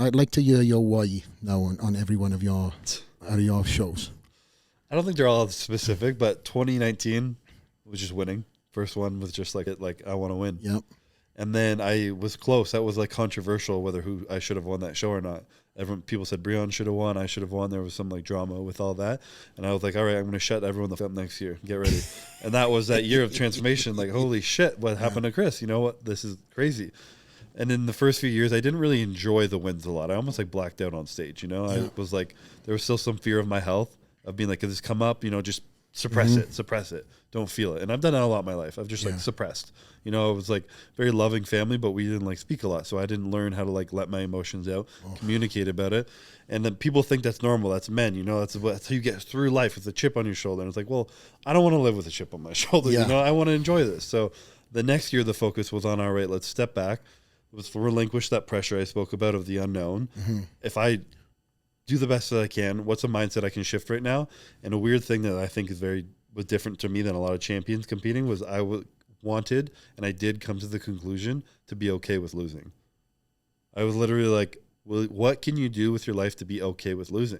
I'd like to hear your why now on every one of your shows. I don't think they're all specific, but 2019 was just winning. First one was just like I want to win. Yep. And then I was close. That was like controversial whether who I should have won that show or not. People said Breon should have won. I should have won. There was some like drama with all that, and I was like, all right, I'm going to shut everyone the fuck up next year. Get ready. And that was that year of transformation. Like, holy shit, what happened to Chris? You know what? This is crazy. And in the first few years, I didn't really enjoy the wins a lot. I almost like blacked out on stage. You know, I was like, there was still some fear of my health of being like, if this come up, you know, just suppress it. Don't feel it. And I've done that a lot in my life. I've just like suppressed. You know, it was like very loving family, but we didn't like speak a lot. So I didn't learn how to like let my emotions out, communicate about it. And then people think that's normal. That's men, you know, that's how you get through life with a chip on your shoulder. And it's like, well, I don't want to live with a chip on my shoulder. You know, I want to enjoy this. So the next year, the focus was on, all right, let's step back. Let's relinquish that pressure I spoke about of the unknown. If I do the best that I can, what's a mindset I can shift right now? And a weird thing that I think was different to me than a lot of champions competing was wanted, and I did come to the conclusion to be okay with losing. I was literally like, well, what can you do with your life to be okay with losing?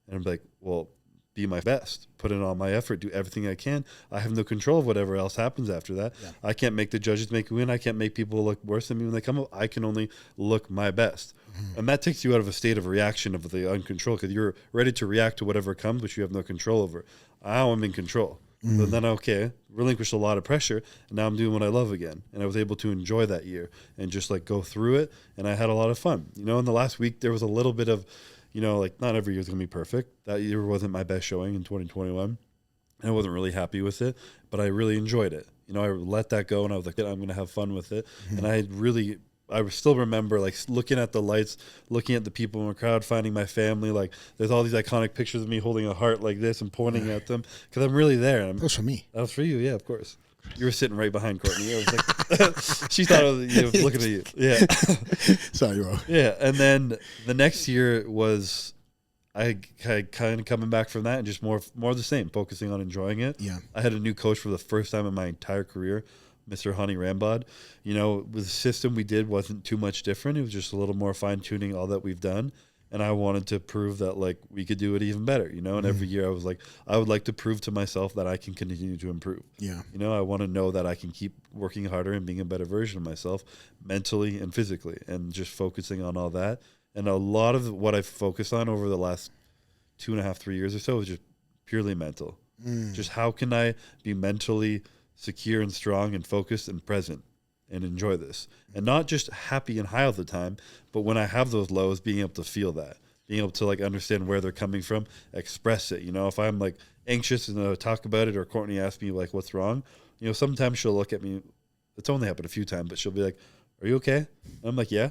And I'm like, well, be my best, put in all my effort, do everything I can. I have no control of whatever else happens after that. Yeah. I can't make the judges make me win. I can't make people look worse than me when they come up. I can only look my best. And that takes you out of a state of reaction of the uncontrol, because you're ready to react to whatever comes, which you have no control over. Now I'm in control. But then, okay, relinquished a lot of pressure, and now I'm doing what I love again. And I was able to enjoy that year and just like go through it, and I had a lot of fun. You know, in the last week, there was a little bit of, you know, like not every year is going to be perfect. That year wasn't my best showing in 2021. I wasn't really happy with it, but I really enjoyed it. You know, I let that go, and I was like, I'm going to have fun with it. And I still remember like looking at the lights, looking at the people in the crowd, finding my family. Like there's all these iconic pictures of me holding a heart like this and pointing at them, because I'm really there. That was for me. That was for you, yeah, of course. You were sitting right behind Courtney. I was like, she thought I was looking at you. Yeah. Sorry, bro. Yeah, and then the next year was I kind of coming back from that and just more of the same, focusing on enjoying it. Yeah. I had a new coach for the first time in my entire career, Mr. Honey Rambod. You know, with the system we did wasn't too much different. It was just a little more fine-tuning all that we've done. And I wanted to prove that, like, we could do it even better, you know? And every year I was like, I would like to prove to myself that I can continue to improve. Yeah. You know, I want to know that I can keep working harder and being a better version of myself mentally and physically, and just focusing on all that. And a lot of what I've focused on over the last 2.5, 3 years or so is just purely mental. Just how can I be mentally secure and strong and focused and present and enjoy this, and not just happy and high all the time, but when I have those lows, being able to feel that, being able to like understand where they're coming from, express it. You know, if I'm like anxious and talk about it, or Courtney asks me like, what's wrong? You know, sometimes she'll look at me, it's only happened a few times, but she'll be like, are you okay? And I'm like, yeah.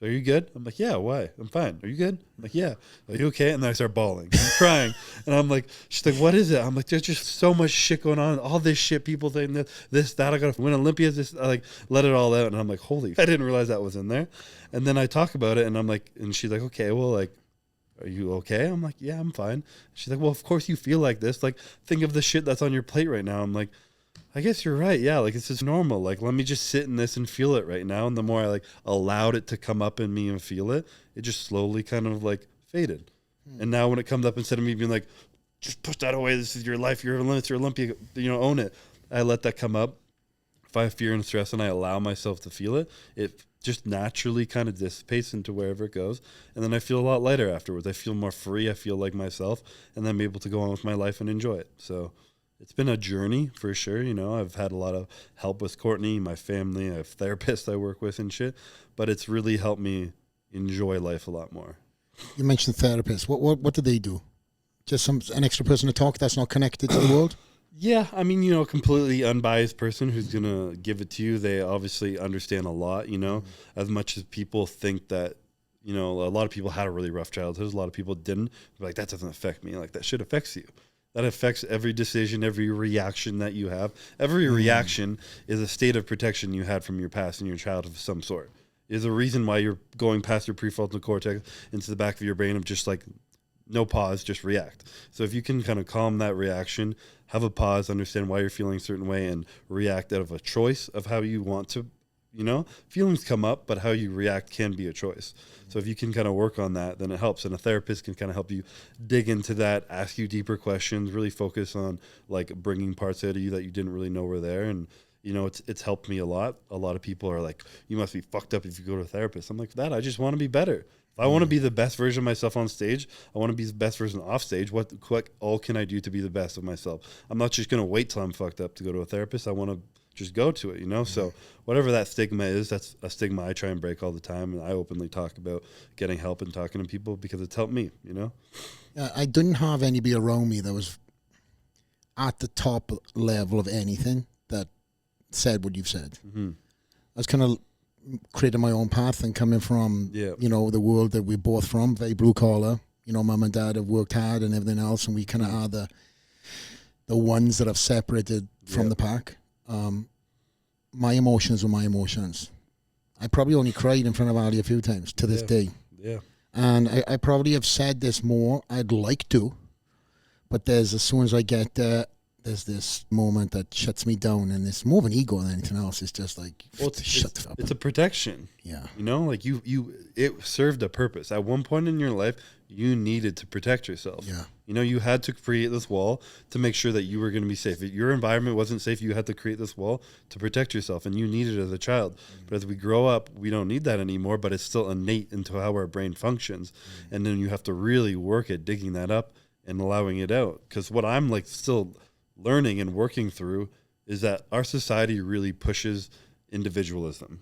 Are you good? I'm like, yeah, why? I'm fine. Are you good? I'm like, yeah. Are you okay? And then I start bawling. I'm crying. And I'm like, she's like, what is it? I'm like, there's just so much shit going on. All this shit, people think that I got to win Olympia. I like let it all out. And I'm like, holy, I didn't realize that was in there. And then I talk about it, and I'm like, and she's like, okay, well, like, are you okay? I'm like, yeah, I'm fine. She's like, well, of course you feel like this. Like, think of the shit that's on your plate right now. I'm like, I guess you're right. Yeah, like, it's just normal. Like, let me just sit in this and feel it right now. And the more I like allowed it to come up in me and feel it, it just slowly kind of like faded. And now when it comes up, instead of me being like, just push that away, this is your life, your limits, your Olympia, you know, own it, I let that come up. If I have fear and stress and I allow myself to feel it, it just naturally kind of dissipates into wherever it goes. And then I feel a lot lighter afterwards. I feel more free. I feel like myself, and then I'm able to go on with my life and enjoy it. So it's been a journey for sure. You know, I've had a lot of help with Courtney, my family, I have therapists I work with and shit, but it's really helped me enjoy life a lot more. You mentioned therapists. What do they do? Just an extra person to talk that's not connected to the world? Yeah, I mean, you know, completely unbiased person who's going to give it to you. They obviously understand a lot, you know, as much as people think that, you know, a lot of people had a really rough childhood. A lot of people didn't. Like, that doesn't affect me. Like, that shit affects you. That affects every decision, every reaction that you have. Every reaction is a state of protection you had from your past and your childhood of some sort. Is a reason why you're going past your prefrontal cortex into the back of your brain of just like, no pause, just react. So if you can kind of calm that reaction, have a pause, understand why you're feeling a certain way, and react out of a choice of how you want to you know, feelings come up, but how you react can be a choice. So if you can kind of work on that, then it helps. And a therapist can kind of help you dig into that, ask you deeper questions, really focus on like bringing parts out of you that you didn't really know were there. And, you know, it's helped me a lot. A lot of people are like, you must be fucked up if you go to a therapist. I'm like, that, I just want to be better. If I want to be the best version of myself on stage, I want to be the best version off stage. What all can I do to be the best of myself? I'm not just going to wait till I'm fucked up to go to a therapist. I want to just go to it, you know? So whatever that stigma is, that's a stigma I try and break all the time. And I openly talk about getting help and talking to people because it's helped me, you know? I didn't have anybody around me that was at the top level of anything that said what you've said. I was kind of creating my own path and coming from, you know, the world that we're both from, very blue collar. You know, mum and dad have worked hard and everything else, and we kind of are the ones that have separated from the pack. My emotions were my emotions. I probably only cried in front of Ali a few times to this day. And I probably have said this more. I'd like to, but as soon as I get there, there's this moment that shuts me down, and it's more of an ego than anything else. It's just like, shut the fuck up. It's a protection. Yeah. You know, like it served a purpose. At one point in your life, you needed to protect yourself. Yeah. You know, you had to create this wall to make sure that you were going to be safe. If your environment wasn't safe, you had to create this wall to protect yourself, and you needed it as a child. But as we grow up, we don't need that anymore, but it's still innate into how our brain functions. And then you have to really work at digging that up and allowing it out. Because what I'm like still learning and working through is that our society really pushes individualism.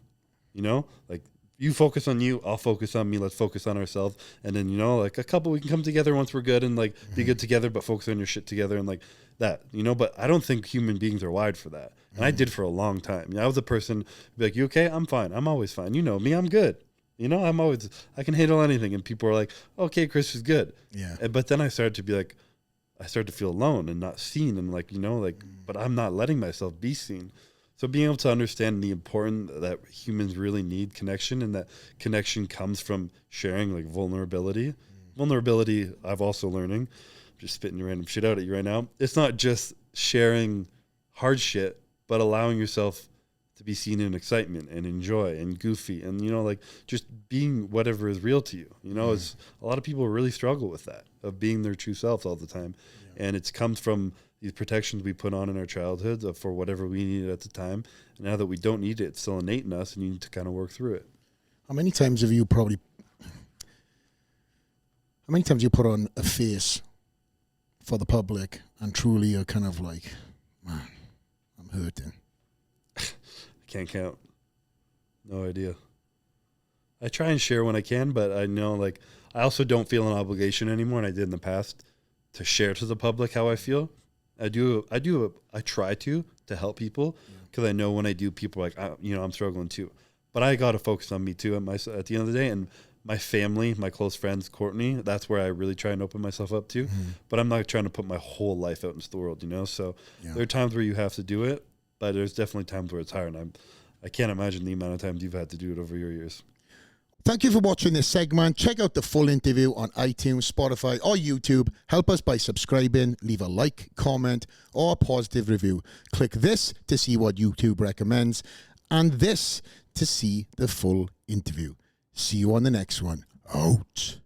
You know, like you focus on you, I'll focus on me, let's focus on ourselves. And then, you know, like a couple, we can come together once we're good and like be good together, but focus on your shit together and like that, you know. But I don't think human beings are wired for that. And I did for a long time. You know, I was a person be like, you okay? I'm fine. I'm always fine. You know me, I'm good. You know, I can handle anything. And people are like, okay, Chris is good. Yeah. But then I started to be like, I started to feel alone and not seen, and like, you know, like, but I'm not letting myself be seen. So being able to understand the importance that humans really need connection, and that connection comes from sharing, like vulnerability. Vulnerability, I've also learning, just spitting random shit out at you right now. It's not just sharing hard shit, but allowing yourself to be seen in excitement and in joy and goofy and, you know, like just being whatever is real to you. You know, it's a lot of people really struggle with that, of being their true selves all the time. And it comes from these protections we put on in our childhoods for whatever we needed at the time. And now that we don't need it, it's still innate in us, and you need to kind of work through it. How many times have you put on a face for the public and truly are kind of like, man, I'm hurting? Can't count. No idea. I try and share when I can, but I know, like, I also don't feel an obligation anymore, and I did in the past, to share to the public how I feel. I try to help people, because I know when I do, people are like, you know, I'm struggling too. But I got to focus on me too at the end of the day. And my family, my close friends, Courtney, that's where I really try and open myself up to. But I'm not trying to put my whole life out into the world, you know? So there are times where you have to do it, but there's definitely times where it's hard. And I can't imagine the amount of times you've had to do it over your years. Thank you for watching this segment. Check out the full interview on iTunes, Spotify, or YouTube. Help us by subscribing, leave a like, comment, or a positive review. Click this to see what YouTube recommends, and this to see the full interview. See you on the next one. Out.